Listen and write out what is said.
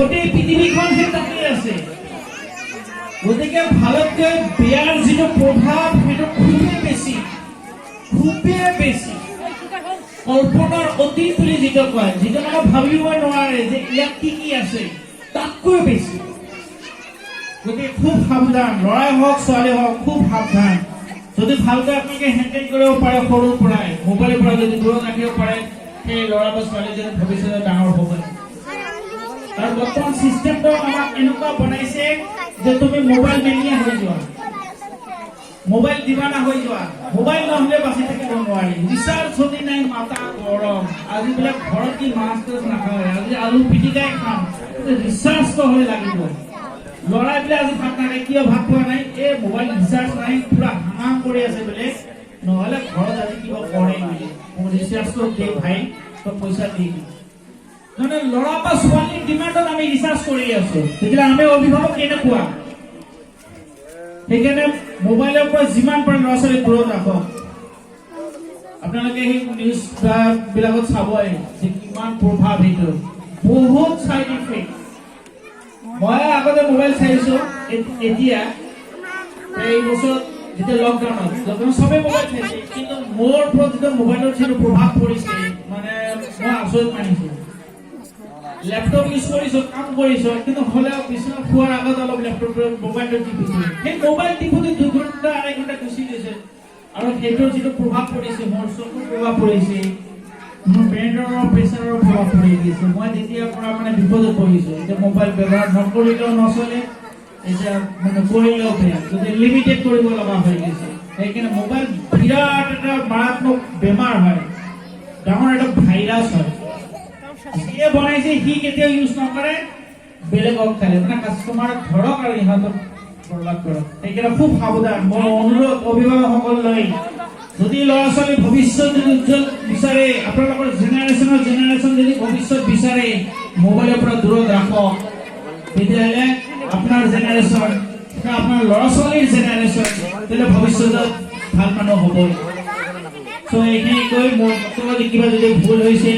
গোটেই পৃথিৱীখন সেই তাতেই আছে। গতিকে ভাৰতকৈ বিয়াৰ যিটো প্ৰভাৱ সেইটো খুবেই বেছি, কল্পনাৰ অতীত বুলি যিটো কয়, যিটো মানে ভাবিব নোৱাৰে যে ইয়াত কি কি আছে, তাতকৈ বেছি। গতিকে খুব সাৱধান, ল'ৰাই হওক ছোৱালী হওক, খুব সাৱধান। যদি ভালকৈ আপোনালোকে হেণ্ডেল কৰিব পাৰে সৰুৰ পৰাই, মোবাইলৰ পৰা যদি দূৰত ৰাখিব পাৰে, সেই ল'ৰা বা ছোৱালীজনী ভৱিষ্যতে ডাঙৰ হ'ব। আৰু বৰ্তমান চিষ্টেমটো আমাক এনেকুৱা বনাইছে যে তুমি মোবাইল মেনিয়া হৈ যোৱা, মোবাইল দিবানা হৈ যোৱা, মোবাইল নহ'লে বাচি থাকিব নোৱাৰি। ৰিচাৰ্জ যদি নাই মাথা গৰম। আজি বোলে ঘৰত কি মাছ তাছ নাখায়, আজি আলু পিটিকাই খাম, ৰিচাৰ্জ নহ'লে লাগিব। ল'ৰাই বোলে আজি ভাত নাখায়, কিয় ভাত খোৱা নাই? এই মোবাইল ৰিচাৰ্জ নাই, পুৰা হাঙাম কৰি আছে বোলে, নহ'লে ঘৰত আজি কিবা কৰে বোলে, ৰিচাৰ্জটো দে ভাই, তই পইচা দি। মানে ল'ৰা বা ছোৱালীৰ ডিমাণ্ডত আমি ৰিচাৰ্জ কৰি আছো। তেতিয়াহ'লে আমি অভিভাৱক কেনেকুৱা? সেইকাৰণে মোবাইলৰ পৰা যিমান পাৰে ল'ৰা ছোৱালী দূৰত ৰাখক। আপোনালোকে সেই নিউজ বিলাকত চাবই যে কিমান প্ৰভাৱ সেইটো, বহুত চাইড ইফেক্ট। মই আগতে মোবাইল চাইছো, এতিয়া এই বছৰ যেতিয়া লকডাউনত চবেই মোবাইল চাইছে, কিন্তু মোৰ ওপৰত যেতিয়া মোবাইলৰ যিটো প্ৰভাৱ পৰিছে, মানে মই আচৰিত মানিছো। লেপটপ ইউজ কৰিছো, কাম কৰিছো, কিন্তু হ'লেও বিচনাত শোৱাৰ আগত অলপ লেপটপৰ মোবাইলটো টিপিছো। সেই মোবাইল টিপোতে 2 ঘণ্টা 2.5 ঘণ্টা গুচি গৈছে, আৰু সেইটোৰ যিটো প্ৰভাৱ পৰিছে, মোৰ চকুৰ প্ৰভাৱ পৰিছে, মোৰ ব্ৰেইনৰ প্ৰেচাৰৰ প্ৰভাৱ পৰি গৈছে। মই তেতিয়াৰ পৰা মানে বিপদত পৰিছো। এতিয়া মোবাইল ব্যৱহাৰ নকৰিলেও নচলে, এতিয়া মানে কৰিলেও বেয়া, গতিকে লিমিটেড কৰিব লগা হৈ গৈছে। সেইকাৰণে মোবাইল বিৰাট এটা মাৰাত্মক বেমাৰ হয়, ডাঙৰ এটা ভাইৰাছ হয়। যিয়ে বনাইছে সি কেতিয়াও ইউজ নকৰে, বেলেগক খালে মানে কাষ্টমাৰ ধৰক আৰু ইহঁতক বৰবাদ কৰক। সেইকাৰণে খুব সাৱধান। মোৰ অনুৰোধ অভিভাৱকসকললৈ, যদি ল'ৰা ছোৱালী ভৱিষ্যত যদি উজ্জ্বল বিচাৰে, আপোনালোকৰ জেনেৰেশ্যন যদি ভৱিষ্যত বিচাৰে, মোবাইলৰ পৰা দূৰত ৰাখক। তেতিয়াহ'লে আপোনাৰ জেনেৰেশ্যন, আপোনাৰ ল'ৰা ছোৱালীৰ জেনেৰেশ্যন, তেতিয়াহ'লে ভৱিষ্যতত ভাল মানুহ হ'ব। চ' এইখিনি কৈ মোৰ বক্তব্য কিবা যদি ভুল হৈছে